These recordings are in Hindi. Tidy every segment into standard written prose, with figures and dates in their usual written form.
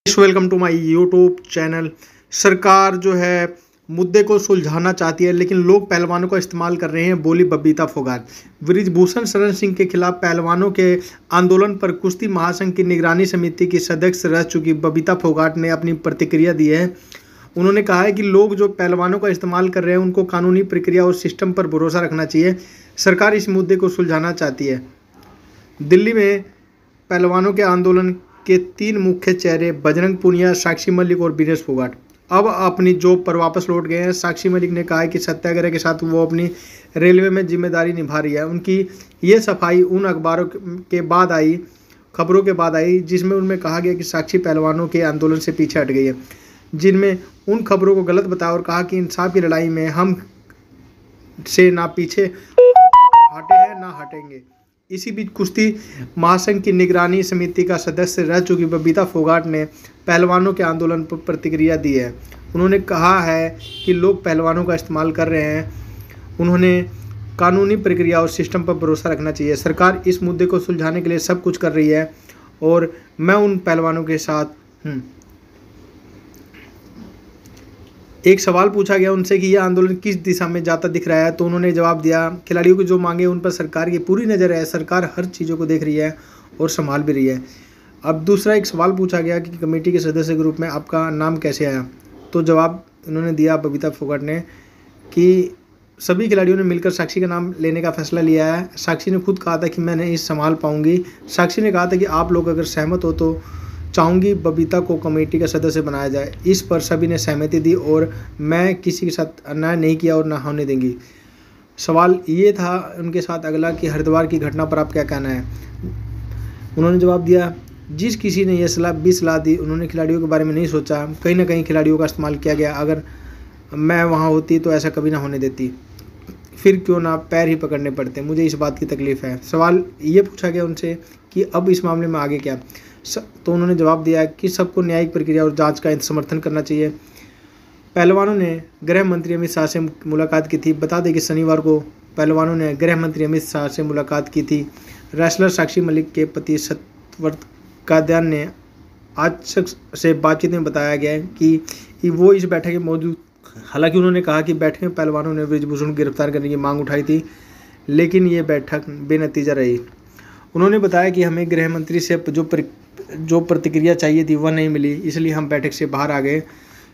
Welcome to my YouTube channel. सरकार जो है मुद्दे को सुलझाना चाहती है, लेकिन लोग पहलवानों का इस्तेमाल कर रहे हैं, बोली बबीता फोगाट। बृजभूषण शरण सिंह के खिलाफ पहलवानों के आंदोलन पर कुश्ती महासंघ की निगरानी समिति की सदस्य रह चुकी बबीता फोगाट ने अपनी प्रतिक्रिया दी है। उन्होंने कहा है कि लोग जो पहलवानों का इस्तेमाल कर रहे हैं उनको कानूनी प्रक्रिया और सिस्टम पर भरोसा रखना चाहिए। सरकार इस मुद्दे को सुलझाना चाहती है। दिल्ली में पहलवानों के आंदोलन के 3 मुख्य चेहरे बजरंग पूनिया, साक्षी मलिक और विनेश फोगाट अब अपनी जॉब पर वापस लौट गए हैं। साक्षी मलिक ने कहा है कि सत्याग्रह के साथ वो अपनी रेलवे में जिम्मेदारी निभा रही है। उनकी ये सफाई उन अखबारों के बाद आई, खबरों के बाद आई, जिसमें उनमें कहा गया कि साक्षी पहलवानों के आंदोलन से पीछे हट गई है, जिनमें उन खबरों को गलत बताया और कहा कि इंसाफ की लड़ाई में हम से ना पीछे हटे हैं ना हटेंगे। इसी बीच कुश्ती महासंघ की निगरानी समिति का सदस्य रह चुकी बबीता फोगाट ने पहलवानों के आंदोलन पर प्रतिक्रिया दी है। उन्होंने कहा है कि लोग पहलवानों का इस्तेमाल कर रहे हैं, उन्होंने कानूनी प्रक्रिया और सिस्टम पर भरोसा रखना चाहिए। सरकार इस मुद्दे को सुलझाने के लिए सब कुछ कर रही है और मैं उन पहलवानों के साथ हूँ। एक सवाल पूछा गया उनसे कि यह आंदोलन किस दिशा में जाता दिख रहा है, तो उन्होंने जवाब दिया, खिलाड़ियों की जो मांगे उन पर सरकार की पूरी नज़र है, सरकार हर चीज़ों को देख रही है और संभाल भी रही है। अब दूसरा एक सवाल पूछा गया कि कमेटी के सदस्य के रूप में आपका नाम कैसे आया, तो जवाब उन्होंने दिया बबीता फोगाट ने कि सभी खिलाड़ियों ने मिलकर साक्षी का नाम लेने का फैसला लिया है। साक्षी ने खुद कहा था कि मैं नहीं संभाल पाऊंगी। साक्षी ने कहा था कि आप लोग अगर सहमत हो तो चाहूँगी बबीता को कमेटी का सदस्य बनाया जाए। इस पर सभी ने सहमति दी और मैं किसी के साथ अन्याय नहीं किया और ना होने देंगी। सवाल ये था उनके साथ अगला कि हरिद्वार की घटना पर आप क्या कहना है। उन्होंने जवाब दिया, जिस किसी ने यह सलाह दी उन्होंने खिलाड़ियों के बारे में नहीं सोचा। कहीं ना कहीं खिलाड़ियों का इस्तेमाल किया गया। अगर मैं वहाँ होती तो ऐसा कभी ना होने देती, फिर क्यों ना पैर ही पकड़ने पड़ते। मुझे इस बात की तकलीफ़ है। सवाल ये पूछा गया उनसे कि अब इस मामले में आगे क्या, तो उन्होंने जवाब दिया कि सबको न्यायिक प्रक्रिया और जांच का समर्थन करना चाहिए। पहलवानों ने गृह मंत्री अमित शाह से मुलाकात की थी। बता दें कि शनिवार को पहलवानों ने गृह मंत्री अमित शाह से मुलाकात की थी। रेसलर साक्षी मलिक के पति सत्यव्रत कादियान ने आज से बातचीत में बताया गया है कि वो इस बैठक में मौजूद। हालांकि उन्होंने कहा कि बैठक में पहलवानों ने बृजभूषण को गिरफ्तार करने की मांग उठाई थी, लेकिन ये बैठक बेनतीजा रही। उन्होंने बताया कि हमें गृह मंत्री से जो प्रतिक्रिया चाहिए थी वह नहीं मिली, इसलिए हम बैठक से बाहर आ गए।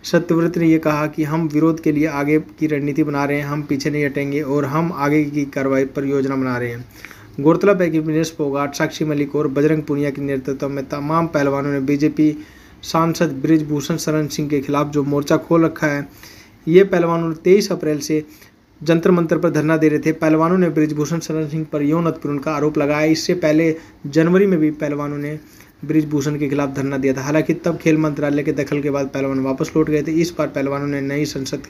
सत्यव्रत ने यह कहा कि हम विरोध के लिए आगे की रणनीति बना रहे हैं, हम पीछे नहीं हटेंगे और हम आगे की कार्रवाई पर योजना बना रहे हैं। गौरतलब है कि विनेश फोगाट, साक्षी मलिक और बजरंग पूनिया के नेतृत्व में तमाम पहलवानों ने बीजेपी सांसद बृजभूषण शरण सिंह के खिलाफ जो मोर्चा खोल रखा है। ये पहलवानों 23 अप्रैल से जंतर मंतर पर धरना दे रहे थे। पहलवानों ने बृजभूषण शरण सिंह पर यौन उत्पीड़न का आरोप लगाया। इससे पहले जनवरी में भी पहलवानों ने बृजभूषण के खिलाफ धरना दिया था। हालांकि तब खेल मंत्रालय के दखल के बाद पहलवान वापस लौट गए थे। इस बार पहलवानों ने नई संसद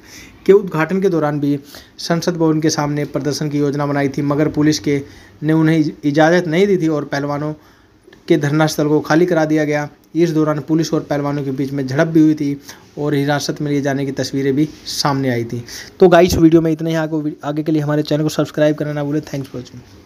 के उद्घाटन के दौरान भी संसद भवन के सामने प्रदर्शन की योजना बनाई थी, मगर पुलिस ने उन्हें इजाज़त नहीं दी थी और पहलवानों के धरना स्थल को खाली करा दिया गया। इस दौरान पुलिस और पहलवानों के बीच में झड़प भी हुई थी और हिरासत में लिए जाने की तस्वीरें भी सामने आई थी। तो गाइस वीडियो में इतना ही। आगे के लिए हमारे चैनल को सब्सक्राइब करना ना भूलें। Thanks for watching.